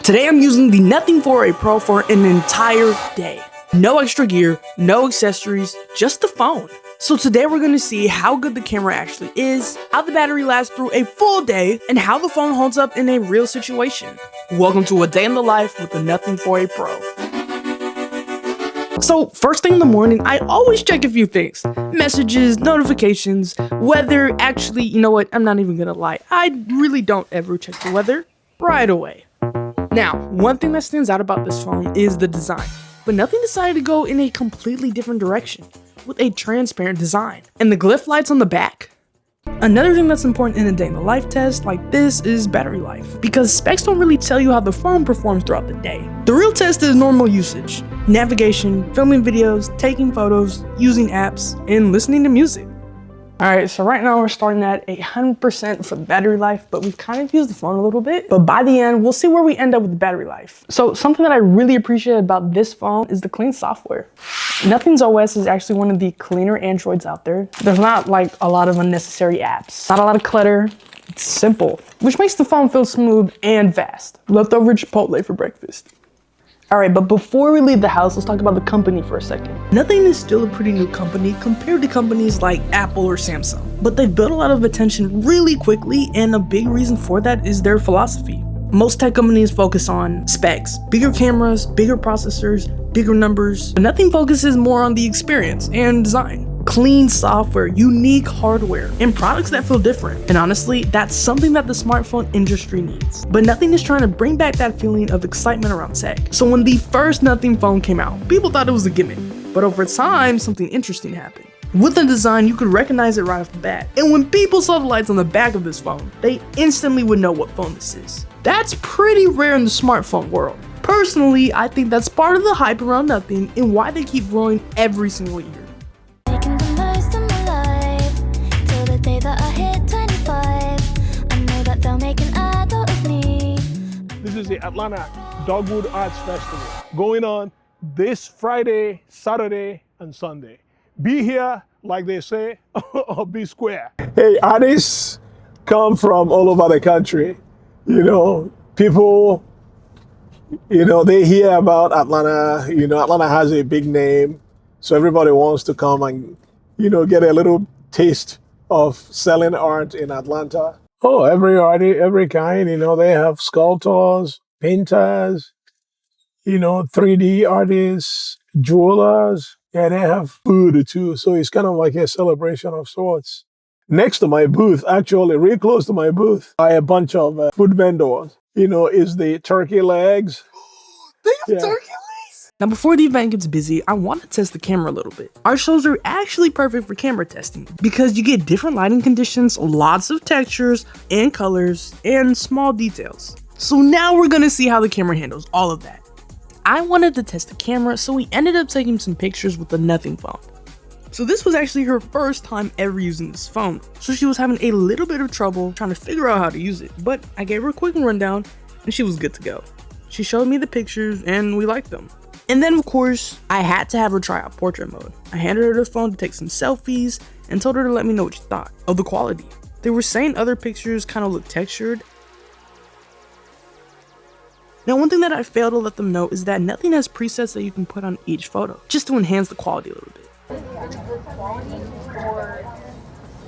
Today I'm using the Nothing 4A Pro for an entire day. No extra gear, no accessories, just the phone. So today we're going to see how good the camera actually is, how the battery lasts through a full day, and how the phone holds up in a real situation. Welcome to a day in the life with the Nothing 4A Pro. So first thing in the morning, I always check a few things. Messages, notifications, weather. Actually, you know what? I'm not even gonna lie. I really don't ever check the weather right away. Now, one thing that stands out about this phone is the design. But Nothing decided to go in a completely different direction with a transparent design. And the glyph lights on the back. Another thing that's important in a day in the life test like this is battery life, because specs don't really tell you how the phone performs throughout the day. The real test is normal usage, navigation, filming videos, taking photos, using apps, and listening to music. Alright, so right now we're starting at 100% for the battery life, but we've kind of used the phone a little bit. But by the end, we'll see where we end up with the battery life. So something that I really appreciate about this phone is the clean software. Nothing's OS is actually one of the cleaner Androids out there. There's not like a lot of unnecessary apps, not a lot of clutter. It's simple, which makes the phone feel smooth and fast. Leftover Chipotle for breakfast. Alright, but before we leave the house, let's talk about the company for a second. Nothing is still a pretty new company compared to companies like Apple or Samsung, but they've built a lot of attention really quickly, and a big reason for that is their philosophy. Most tech companies focus on specs, bigger cameras, bigger processors, bigger numbers, but Nothing focuses more on the experience and design. Clean software, unique hardware, and products that feel different. And honestly, that's something that the smartphone industry needs. But Nothing is trying to bring back that feeling of excitement around tech. So when the first Nothing phone came out, people thought it was a gimmick. But over time, something interesting happened. With the design, you could recognize it right off the bat. And when people saw the lights on the back of this phone, they instantly would know what phone this is. That's pretty rare in the smartphone world. Personally, I think that's part of the hype around Nothing and why they keep growing every single year. This is the Atlanta Dogwood Festival going on this Friday, Saturday, and Sunday. Be here, like they say, or be square. Hey, artists come from all over the country. You know, people, they hear about Atlanta. Atlanta has a big name. So everybody wants to come and, get a little taste of selling art in Atlanta. Oh, every artist, every kind, they have sculptors, painters, 3D artists, jewelers, and they have food too. So it's kind of like a celebration of sorts. Next to my booth, actually, real close to my booth, are a bunch of food vendors. Is the turkey legs. They have turkey legs? Now, before the event gets busy, I want to test the camera a little bit. Our shows are actually perfect for camera testing because you get different lighting conditions, lots of textures and colors, and small details. So now we're gonna see how the camera handles all of that. I wanted to test the camera, so we ended up taking some pictures with the Nothing phone. So this was actually her first time ever using this phone, so she was having a little bit of trouble trying to figure out how to use it, but I gave her a quick rundown and she was good to go. She showed me the pictures and we liked them. And then of course, I had to have her try out portrait mode. I handed her the phone to take some selfies and told her to let me know what she thought of the quality. They were saying other pictures kind of look textured. Now, one thing that I failed to let them know is that Nothing has presets that you can put on each photo, just to enhance the quality a little bit. Good quality, or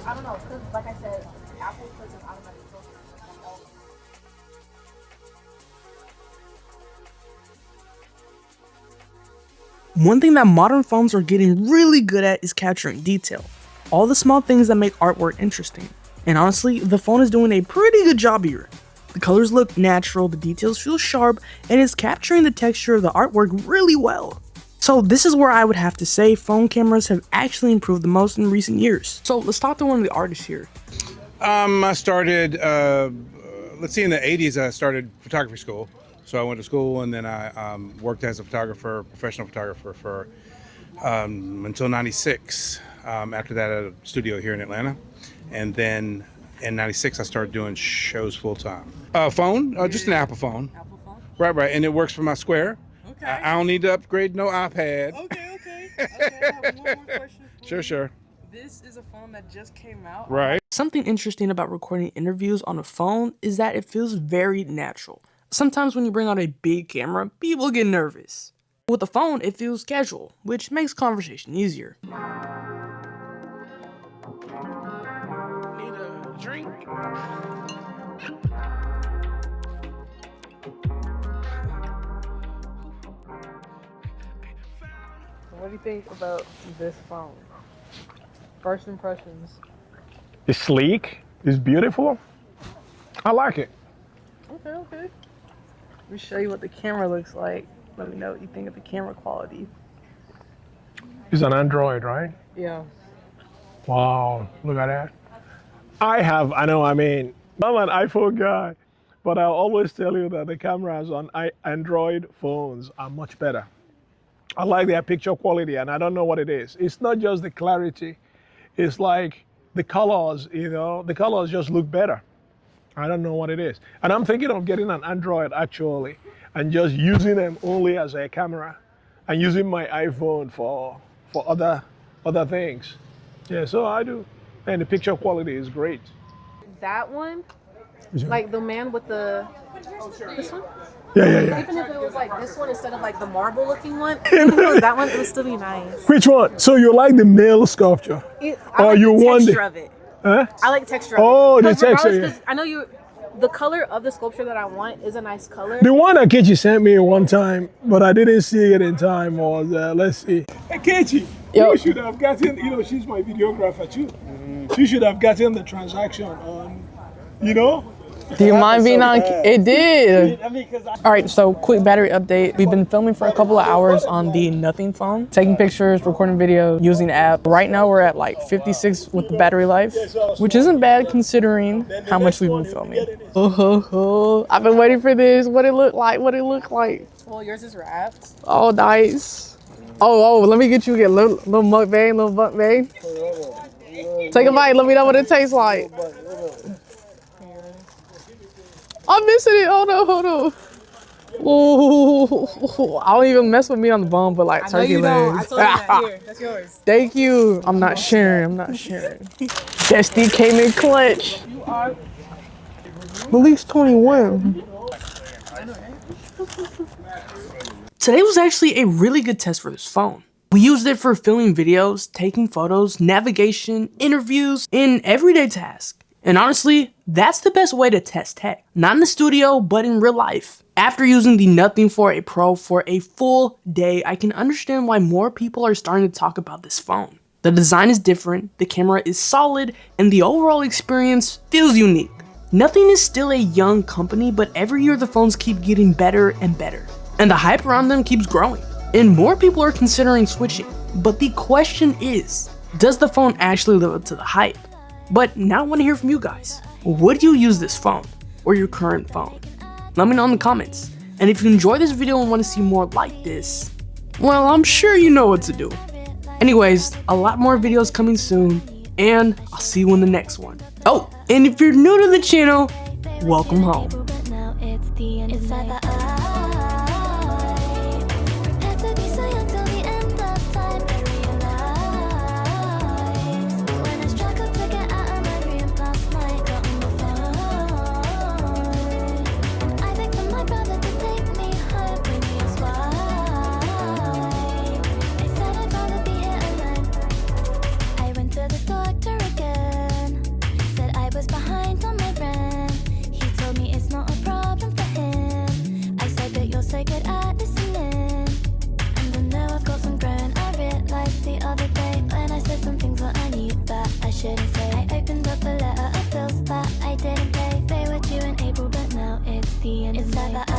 I don't know, because like I said, Apple puts an automatic filter on all of them. One thing that modern phones are getting really good at is capturing detail. All the small things that make artwork interesting. And honestly, the phone is doing a pretty good job here. The colors look natural, the details feel sharp, and it's capturing the texture of the artwork really well. So this is where I would have to say phone cameras have actually improved the most in recent years. So let's talk to one of the artists here. I started, let's see, in the 80s I started photography school. So I went to school and then I worked as a photographer, professional photographer for until 96. After that at a studio here in Atlanta. And then in 96 I started doing shows full time. Phone, just an Apple phone. Apple phone? Right. And it works for my Square. Okay. I don't need to upgrade no iPad. Okay. I have one more question for you. Sure. This is a phone that just came out. Right. Something interesting about recording interviews on a phone is that it feels very natural. Sometimes when you bring out a big camera, people get nervous. With the phone, it feels casual, which makes conversation easier. Need a drink? What do you think about this phone? First impressions. It's sleek. It's beautiful. I like it. Okay. Let me show you what the camera looks like. Let me know what you think of the camera quality. It's an Android, right? Yeah. Wow, look at that. I'm an iPhone guy, but I'll always tell you that the cameras on Android phones are much better. I like their picture quality, and I don't know what it is. It's not just the clarity. It's like the colors, the colors just look better. I don't know what it is. And I'm thinking of getting an Android actually, and just using them only as a camera and using my iPhone for other things. Yeah, so I do. And the picture quality is great. That one, like the man with this one? Yeah. Even if it was like this one instead of like the marble looking one, even if it was that one, it would still be nice. Which one? So you like the male sculpture? I like you the want texture of it. Huh? I like the texture of it. Oh, the 'Cause texture, regardless, yeah. 'cause I know the color of the sculpture that I want is a nice color. The one that Kechi sent me one time, but I didn't see it in time, was, let's see. Hey, Kechi, you should have gotten, she's my videographer too. She should have gotten the transaction on, Do you mind being on? It did. All right, so quick battery update. We've been filming for a couple of hours on the Nothing phone, taking pictures, recording video, using the app. Right now we're at like 56 with the battery life, which isn't bad considering how much we've been filming. I've been waiting for this. What it look like? Well, yours is wrapped. Oh, nice. Oh, let me get you a little mukbang, Take a bite. Let me know what it tastes like. I'm missing it. Hold on. Ooh, I don't even mess with me on the bone, but like turkey legs. I told you that. Here, that's yours. Thank you. I'm not sharing. Destiny came in clutch. You are. Malik's 21. Today was actually a really good test for this phone. We used it for filming videos, taking photos, navigation, interviews, and everyday tasks. And honestly, that's the best way to test tech. Not in the studio, but in real life. After using the Nothing 4A Pro for a full day, I can understand why more people are starting to talk about this phone. The design is different, the camera is solid, and the overall experience feels unique. Nothing is still a young company, but every year the phones keep getting better and better. And the hype around them keeps growing. And more people are considering switching. But the question is, does the phone actually live up to the hype? But now I want to hear from you guys. Would you use this phone or your current phone? Let me know in the comments. And if you enjoy this video and want to see more like this, well, I'm sure you know what to do. Anyways, a lot more videos coming soon, and I'll see you in the next one. Oh, and if you're new to the channel, welcome home. Shouldn't say I opened up a letter of bills that I didn't pay. They were due in April, but now it's the end of May.